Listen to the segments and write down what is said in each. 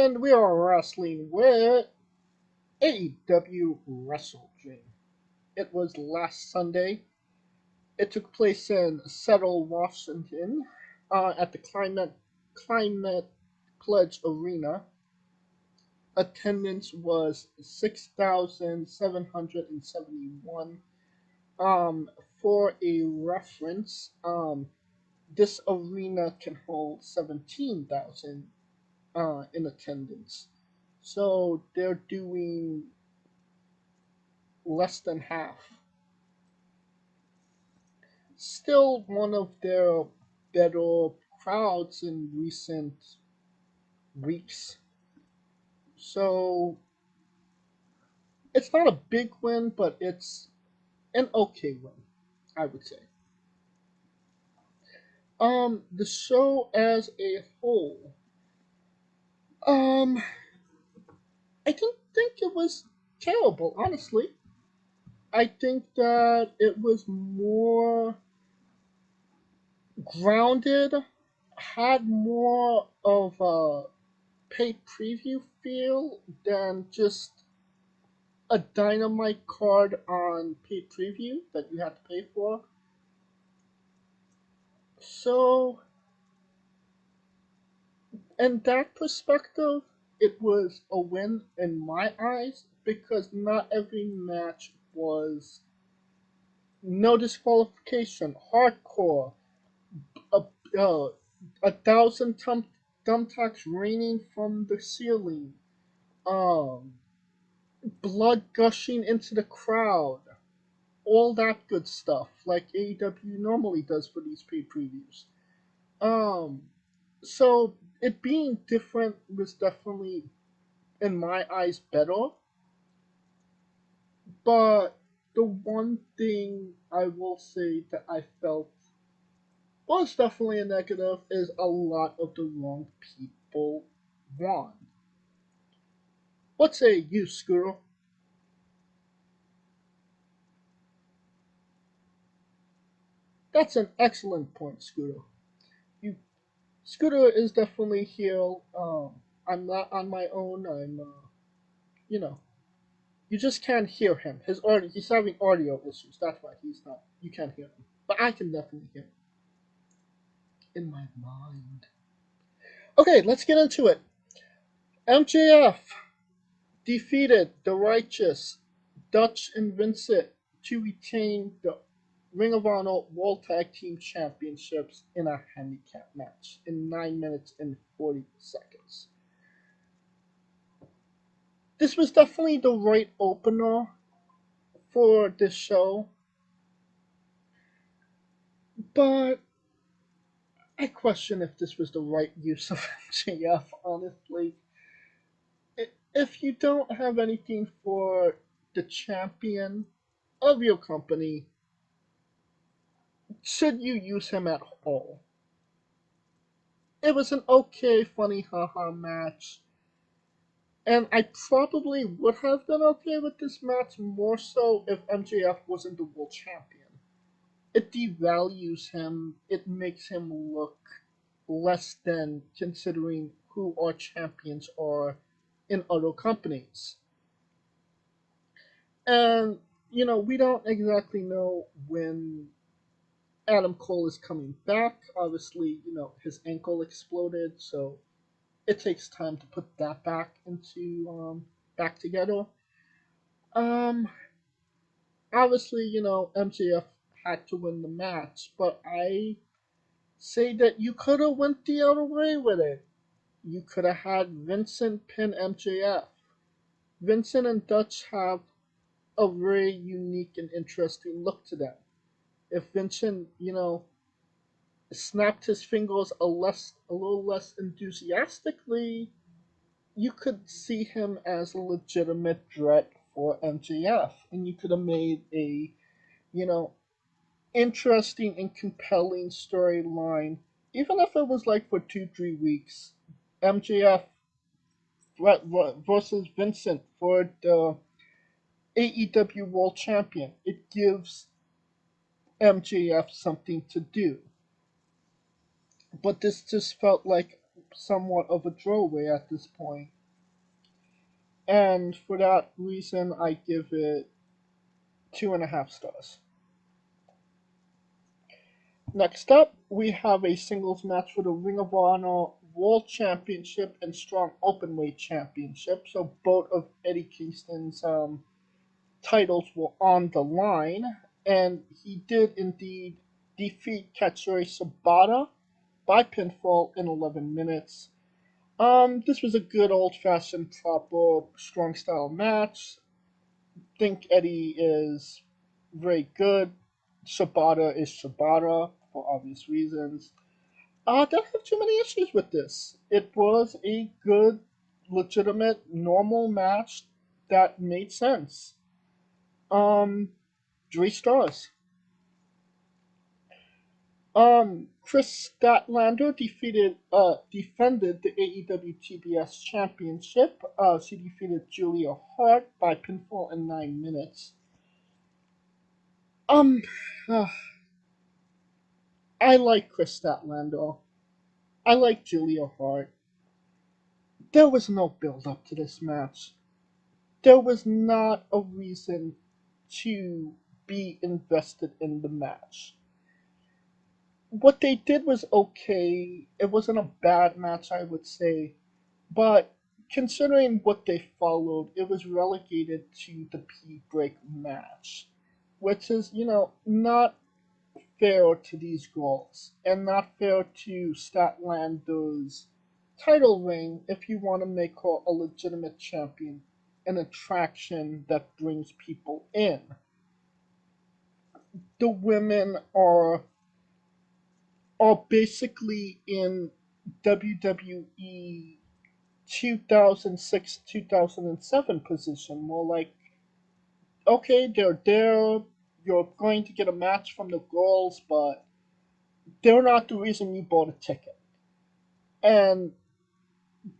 And we are wrestling with AEW Wrestledream. It was last Sunday. It took place in Seattle, Washington, at the Climate Pledge Arena. Attendance was 6,771. For a reference, this arena can hold 17,000 in attendance. So they're doing less than half. Still one of their better crowds in recent weeks. So it's not a big win, but it's an okay win, I would say. The show as a whole, um, I didn't think it was terrible, honestly. I think that it was more grounded, had more of a pay preview feel than just a dynamite card on pay preview that you had to pay for. So, in that perspective, it was a win in my eyes because not every match was no disqualification, hardcore, a, uh, a thousand thumbtacks raining from the ceiling, um, blood gushing into the crowd, all that good stuff, like AEW normally does for these pay previews. Um, so it being different was definitely, in my eyes, better. But the one thing I will say that I felt was definitely a negative is a lot of the wrong people won. What say you, Scooter? That's an excellent point, Scooter. You Scooter is definitely here. I'm not on my own. You know, you just can't hear him. He's having audio issues. That's why he's not. You can't hear him, but I can definitely hear him in my mind. Okay, let's get into it. MJF defeated the Righteous, Dutch and Vincent to retain the Ring of Honor World Tag Team Championships in a handicap match in 9 minutes and 40 seconds. This was definitely the right opener for this show, but I question if this was the right use of MJF, honestly. If you don't have anything for the champion of your company, should you use him at all? It was an okay, funny, haha match. And I probably would have been okay with this match more so if MJF wasn't the world champion. It devalues him, it makes him look less than considering who our champions are in other companies. And, we don't exactly know when Adam Cole is coming back. Obviously, his ankle exploded, so it takes time to put that back together. Um, Obviously, MJF had to win the match, but I say that you could have went the other way with it. You could have had Vincent pin MJF. Vincent and Dutch have a very unique and interesting look to them. If Vincent, snapped his fingers a little less enthusiastically, you could see him as a legitimate threat for MJF, and you could have made a, you know, interesting and compelling storyline, even if it was like for 2 3 weeks. MJF versus Vincent for the AEW World Champion. It gives MJF something to do. But this just felt like somewhat of a throwaway at this point. And for that reason, I give it 2.5 stars. Next up, we have a singles match for the Ring of Honor World Championship and Strong Openweight Championship. So both of Eddie Kingston's titles were on the line, and he did indeed defeat Katsuri Sabata by pinfall in 11 minutes. This was a good old-fashioned, proper, strong style match. Think Eddie is very good. Shibata is Shibata for obvious reasons. I don't have too many issues with this. It was a good, legitimate, normal match that made sense. Um, 3 stars. Chris Statlander defended the AEW TBS Championship. She defeated Julia Hart by pinfall in 9 minutes. Um, uh, I like Chris Statlander. I like Julia Hart. There was no build up to this match. There was not a reason to be invested in the match. What they did was okay. It wasn't a bad match, I would say, but considering what they followed, it was relegated to the P break match, which is, not fair to these girls and not fair to Statlander's title reign if you want to make her a legitimate champion, an attraction that brings people in. The women are basically in WWE 2006 2007 position, more like, okay, they're there, you're going to get a match from the girls, but they're not the reason you bought a ticket. And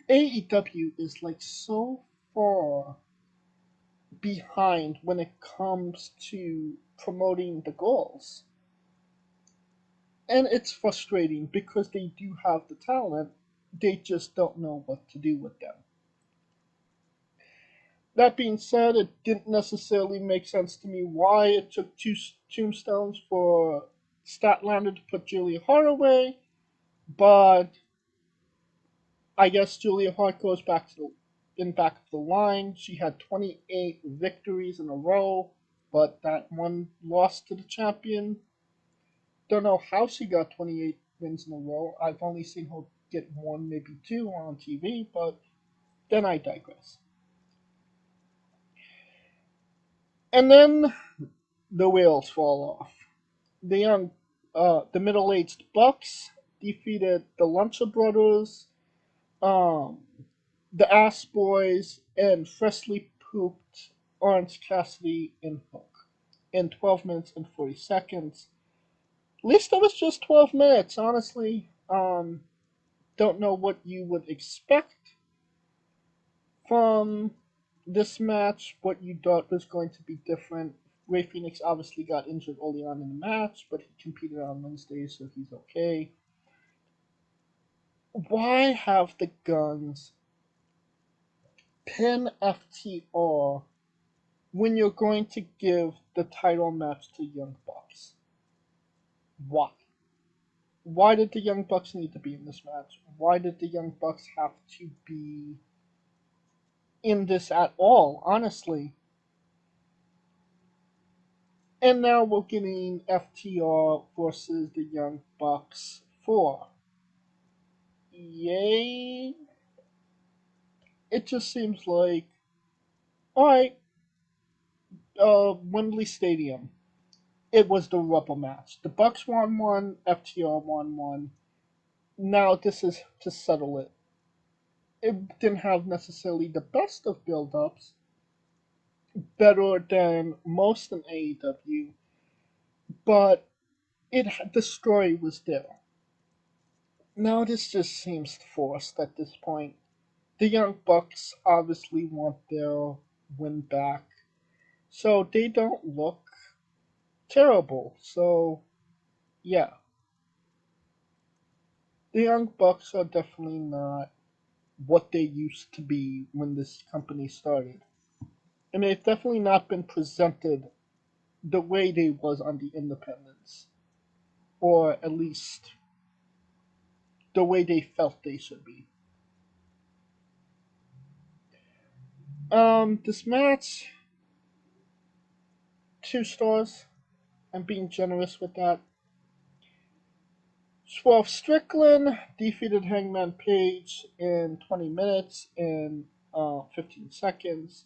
AEW is like so far behind when it comes to promoting the girls. And it's frustrating because they do have the talent, they just don't know what to do with them. That being said, it didn't necessarily make sense to me why it took 2 tombstones for Statlander to put Julia Hart away, but I guess Julia Hart goes back of the line. She had 28 victories in a row, but that one loss to the champion. Don't know how she got 28 wins in a row. I've only seen her get one, maybe two on TV, but then I digress. And then the wheels fall off. The middle-aged Bucks defeated the Lucha Brothers, um, the Ass Boys, and freshly pooped Orange Cassidy and Hook in 12 minutes and 40 seconds. At least it was just 12 minutes, honestly. Don't know what you would expect from this match, what you thought was going to be different. Ray Phoenix obviously got injured early on in the match, but he competed on Wednesday, so he's okay. Why have the Guns pin FTR when you're going to give the title match to Young Bucks? Why? Why did the Young Bucks need to be in this match? Why did the Young Bucks have to be in this at all, honestly? And now we're getting FTR versus the Young Bucks 4. Yay! It just seems like, alright, Wembley Stadium. It was the rubber match. The Bucks won one, FTR won one. Now this is to settle it. It didn't have necessarily the best of build-ups, better than most in AEW, but the story was there. Now this just seems forced at this point. The Young Bucks obviously want their win back, so they don't look terrible. So, yeah. The Young Bucks are definitely not what they used to be when this company started. And they've definitely not been presented the way they was on the independents. Or at least the way they felt they should be. This match, 2 stars. I'm being generous with that. Swerve Strickland defeated Hangman Page in 20 minutes and 15 seconds.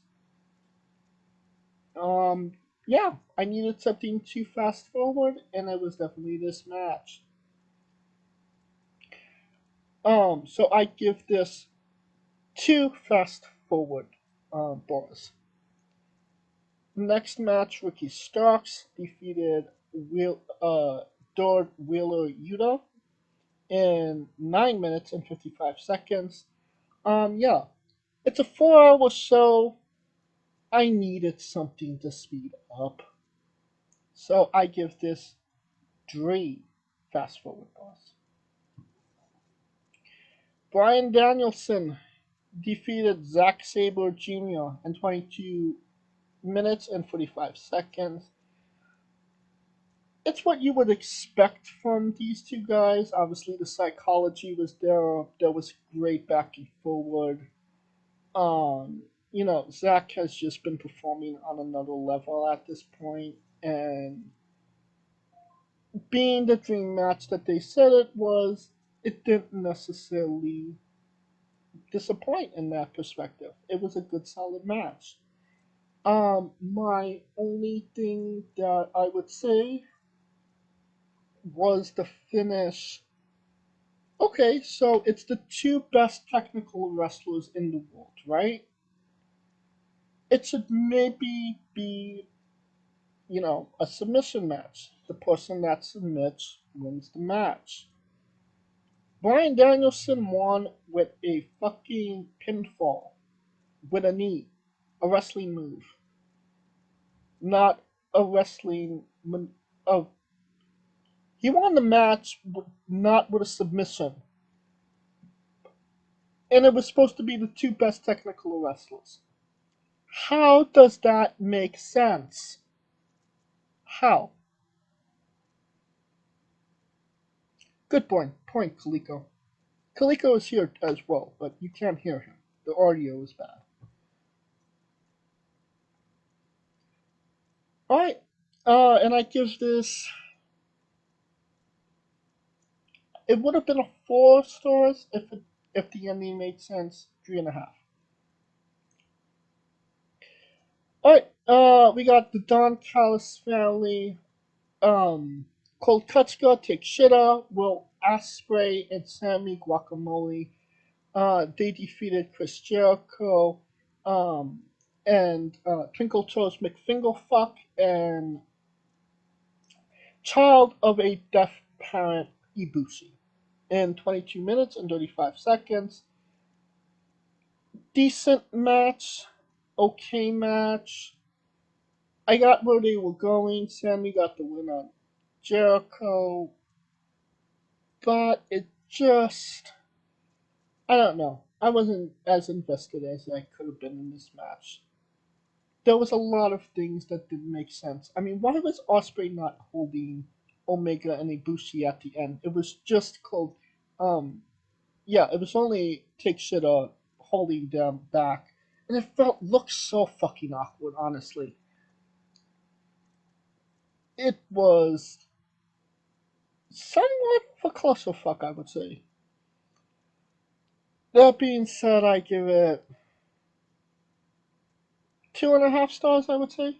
Um, yeah, I needed something to fast forward, and it was definitely this match. So I give this 2 fast forward bars. Next match, Ricky Starks defeated Dord Wheeler Yuta in 9 minutes and 55 seconds. Yeah, it's a 4 hour show. I needed something to speed up. So I give this 3 fast forward bars. Brian Danielson defeated Zack Sabre Jr. in 22 minutes and 45 seconds. It's what you would expect from these two guys. Obviously, the psychology was there. There was great back and forward. Zach has just been performing on another level at this point, and being the dream match that they said it was, it didn't necessarily disappoint in that perspective. It was a good, solid match. My only thing that I would say was the finish. Okay, so it's the 2 best technical wrestlers in the world, right? It should maybe be, a submission match. The person that submits wins the match. Brian Danielson won with a fucking pinfall, with a knee, a wrestling move, not a wrestling. Uh, he won the match, not with a submission, and it was supposed to be the 2 best technical wrestlers. How does that make sense? How? Good point, Kaliko. Kaliko is here as well, but you can't hear him. The audio is bad. Alright, and I give this. It would have been a 4 stars if the ending made sense. 3.5. Alright, we got the Don Callis family. Colt Kutska, Takeshita, Will Ospreay, and Sammy Guacamole. They defeated Chris Jericho, um, and Twinkle Toes McFingerfuck, and Child of a Deaf Parent Ibushi in 22 minutes and 35 seconds. Decent match, okay match. I got where they were going. Sammy got the win on Jericho, but it just, I don't know. I wasn't as invested as I could have been in this match. There was a lot of things that didn't make sense. I mean, why was Osprey not holding Omega and Ibushi at the end? It was just called, um, yeah, it was only Take Shida holding them back, and it looked so fucking awkward. Honestly, it was somewhat of a clusterfuck, I would say. That being said, I give it 2.5 stars. I would say.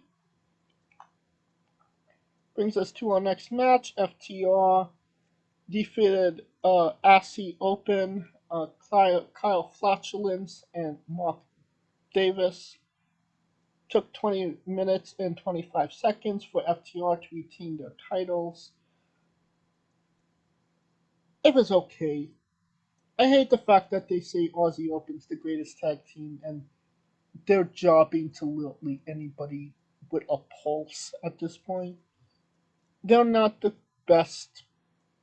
Brings us to our next match. FTR defeated Assy Open, Kyle Flatulence, and Mark Davis. Took 20 minutes and 25 seconds for FTR to retain their titles. It was okay. I hate the fact that they say Aussie Open's the greatest tag team and they're jobbing to literally anybody with a pulse at this point. They're not the best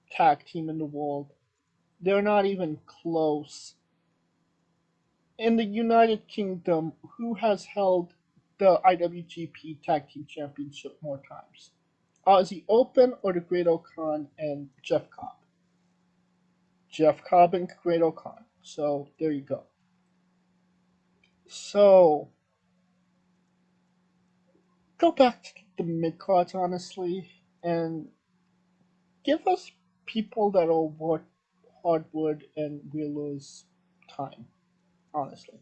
tag team in the world. They're not even close. In the United Kingdom, who has held the IWGP Tag Team Championship more times? Aussie Open or the Great O'Khan and Jeff Cobb? Jeff Cobb and Great O'Khan. So there you go. So go back to the mid cards, honestly, and give us people that are worth hardwood and Wheeler's time, honestly.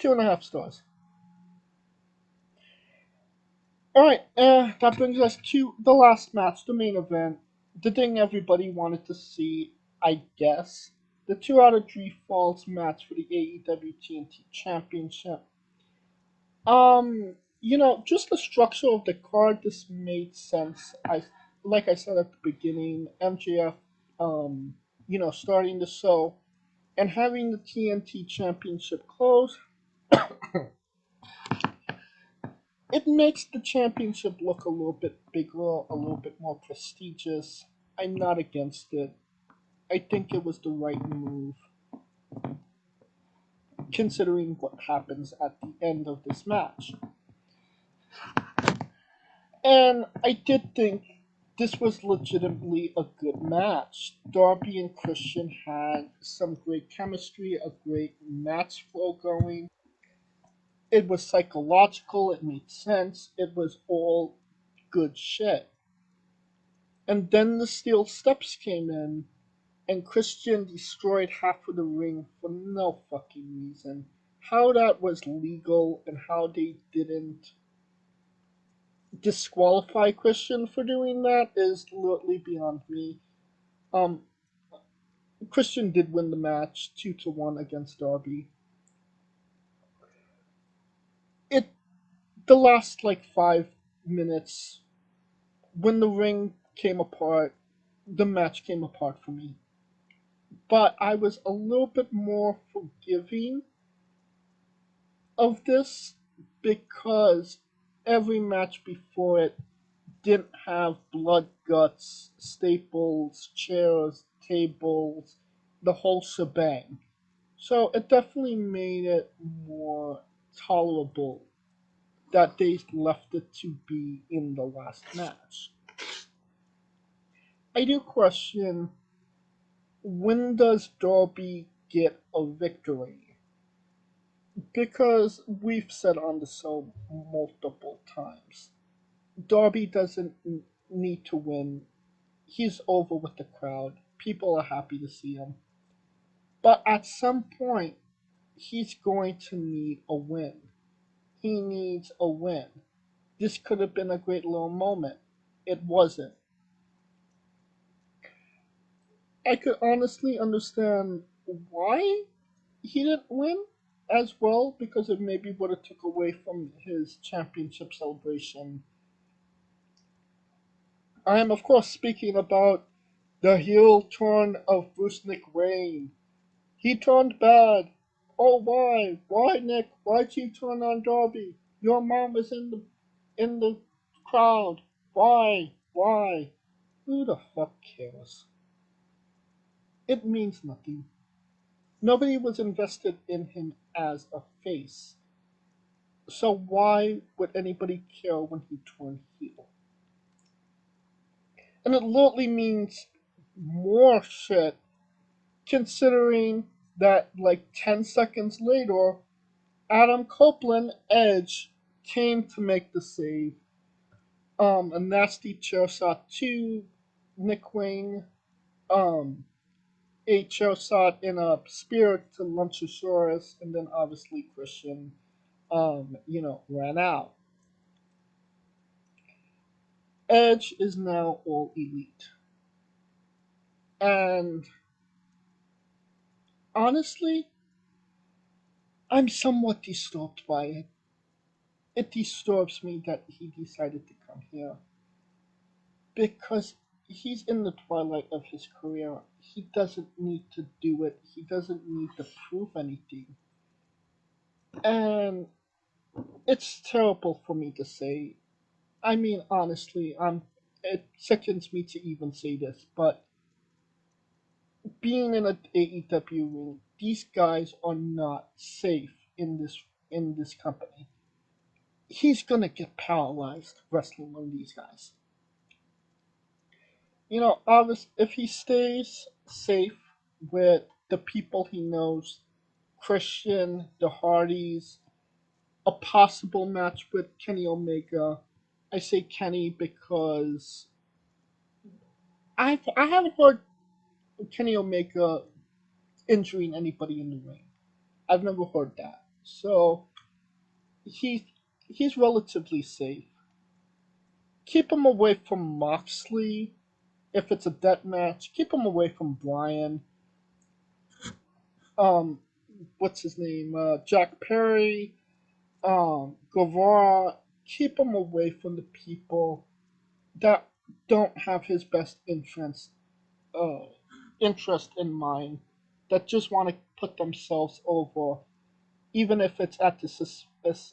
2.5 stars. Alright, that brings us to the last match, the main event. The thing everybody wanted to see, I guess. The 2 out of 3 falls match for the AEW TNT Championship. Just the structure of the card, this made sense. Like I said at the beginning, MJF, starting the show and having the TNT Championship close, it makes the championship look a little bit bigger, a little bit more prestigious. I'm not against it. I think it was the right move, considering what happens at the end of this match. And I did think this was legitimately a good match. Darby and Christian had some great chemistry, a great match flow going. It was psychological, it made sense, it was all good shit. And then the steel steps came in, and Christian destroyed half of the ring for no fucking reason. How that was legal and how they didn't disqualify Christian for doing that is literally beyond me. Um, Christian did win the match 2-1 against Darby. It the last like 5 minutes when the ring came apart, the match came apart for me. But I was a little bit more forgiving of this because every match before it didn't have blood, guts, staples, chairs, tables, the whole shebang. So it definitely made it more tolerable that they left it to be in the last match. I do question, when does Darby get a victory? Because we've said on the show multiple times, Darby doesn't need to win. He's over with the crowd. People are happy to see him. But at some point, he's going to need a win. He needs a win. This could have been a great little moment. It wasn't. I could honestly understand why he didn't win as well, because it maybe would have took away from his championship celebration. I am of course speaking about the heel turn of Bruce Nick Wayne. He turned bad. Oh, why? Why, Nick? Why'd you turn on Darby? Your mom was in the crowd. Why? Why? Who the fuck cares? It means nothing. Nobody was invested in him as a face. So why would anybody care when he turned heel? And it literally means more shit, considering that like 10 seconds later, Adam Copeland, Edge, came to make the save. A nasty chair shot to Nick Wayne. Um, a chair shot in a spear to Luchasaurus, and then obviously Christian, ran out. Edge is now all elite. And honestly, I'm somewhat disturbed by it. It disturbs me that he decided to come here because he's in the twilight of his career. He doesn't need to do it. He doesn't need to prove anything. And it's terrible for me to say. I mean, honestly, it sickens me to even say this, but being in a AEW ring, these guys are not safe in this company. He's gonna get paralyzed wrestling on these guys. Obviously, if he stays safe with the people he knows, Christian, the Hardys, a possible match with Kenny Omega. I say Kenny because I haven't heard Kenny Omega injuring anybody in the ring. I've never heard that. So he's he's relatively safe. Keep him away from Moxley if it's a death match. Keep him away from Brian. Um, what's his name? Jack Perry. Guevara. Keep him away from the people that don't have his best uh, interest in mind. That just want to put themselves over, even if it's at the suspense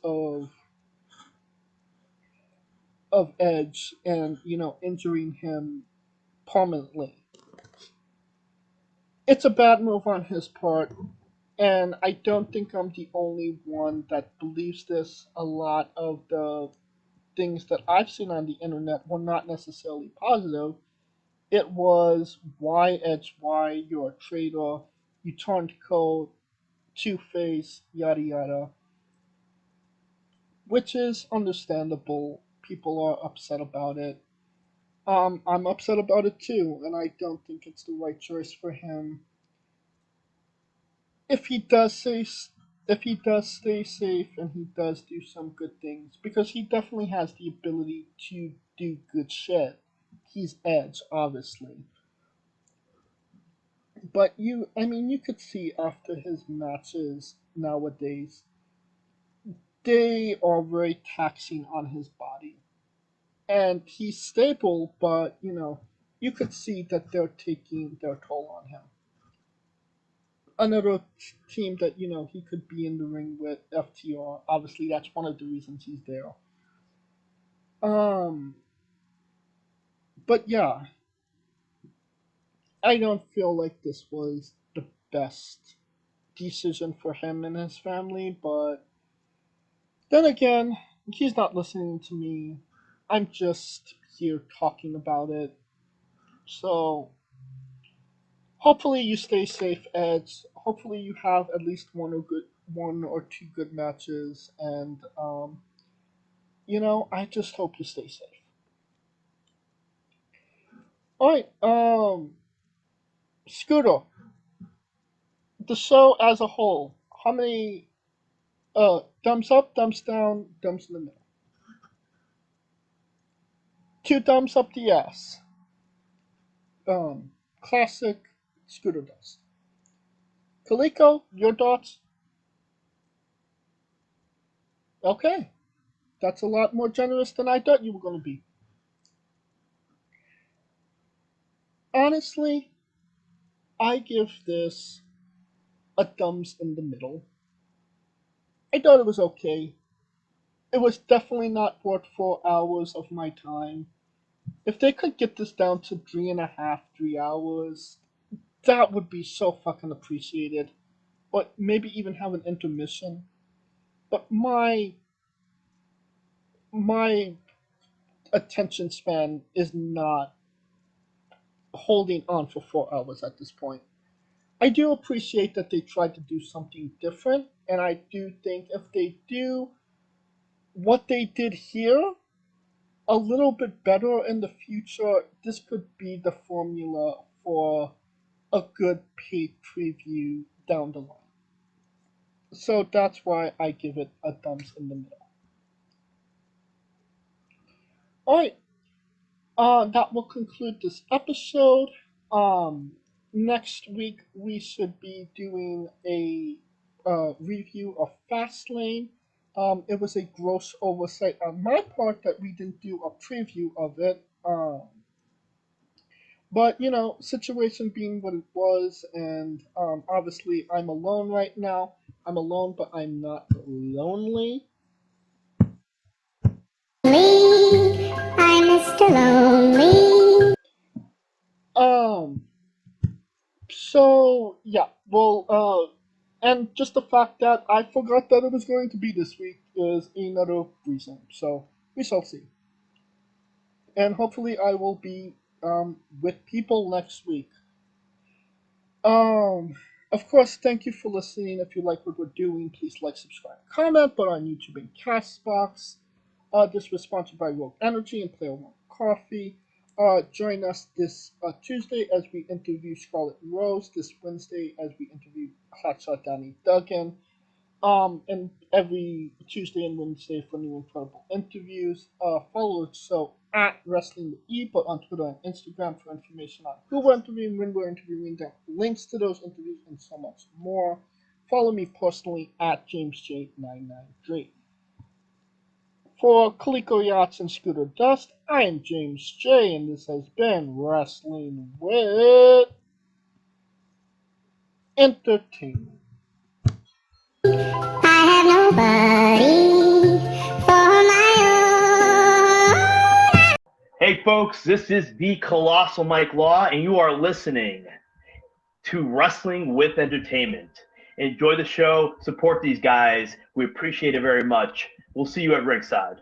of Edge and injuring him permanently. It's a bad move on his part, and I don't think I'm the only one that believes this. A lot of the things that I've seen on the internet were not necessarily positive. It was why Edge, why you're a traitor, you turned cold, two face, yada yada, which is understandable. People are upset about it. I'm upset about it too, and I don't think it's the right choice for him. If he does say, if he does stay safe and he does do some good things, because he definitely has the ability to do good shit. He's Edge, obviously, but I mean, you could see after his matches nowadays, they are very taxing on his body. And he's stable, but you could see that they're taking their toll on him. Another team that he could be in the ring with, FTR. Obviously, that's one of the reasons he's there. Um, but yeah, I don't feel like this was the best decision for him and his family. But then again, he's not listening to me. I'm just here talking about it. So hopefully you stay safe, Edge. Hopefully you have at least one or two good matches, and I just hope you stay safe. All right, Scooter, the show as a whole, how many thumbs up, thumbs down, thumbs in the middle? Two thumbs up the ass. Classic Scooter does. Kaliko, your thoughts? Okay, that's a lot more generous than I thought you were going to be. Honestly, I give this a thumbs in the middle. I thought it was okay. It was definitely not worth 4 hours of my time. If they could get this down to 3.5, 3 hours, that would be so fucking appreciated. Or maybe even have an intermission. But my attention span is not holding on for 4 hours at this point. I do appreciate that they tried to do something different, and I do think if they do what they did here a little bit better in the future, this could be the formula for a good paid preview down the line. So that's why I give it a thumbs in the middle. Alright, that will conclude this episode. Um, Next week we should be doing a review of Fastlane. It was a gross oversight on my part that we didn't do a preview of it. But situation being what it was, and obviously I'm alone right now. I'm alone, but I'm not lonely. I'm Mr. Lonely. So yeah, well, and just the fact that I forgot that it was going to be this week is another reason. So we shall see, and hopefully I will be with people next week. Um, of course, thank you for listening. If you like what we're doing, please like, subscribe, comment. But on YouTube and Castbox. This was sponsored by Rogue Energy and Player One Coffee. Join us this Tuesday as we interview Scarlett Rose. This Wednesday as we interview Hotshot Danny Duggan. And every Tuesday and Wednesday for new incredible interviews. Follow us so at Wrestling with E, but on Twitter and Instagram for information on who we're interviewing, when we're interviewing, them, links to those interviews, and so much more. Follow me personally at JamesJ993. For Coleco Yachts and Scooter Dust, I am James J, and this has been Wrestling with Entertainment. I have nobody for my own. Hey folks, this is the Colossal Mike Law, and you are listening to Wrestling with Entertainment. Enjoy the show, support these guys. We appreciate it very much. We'll see you at ringside.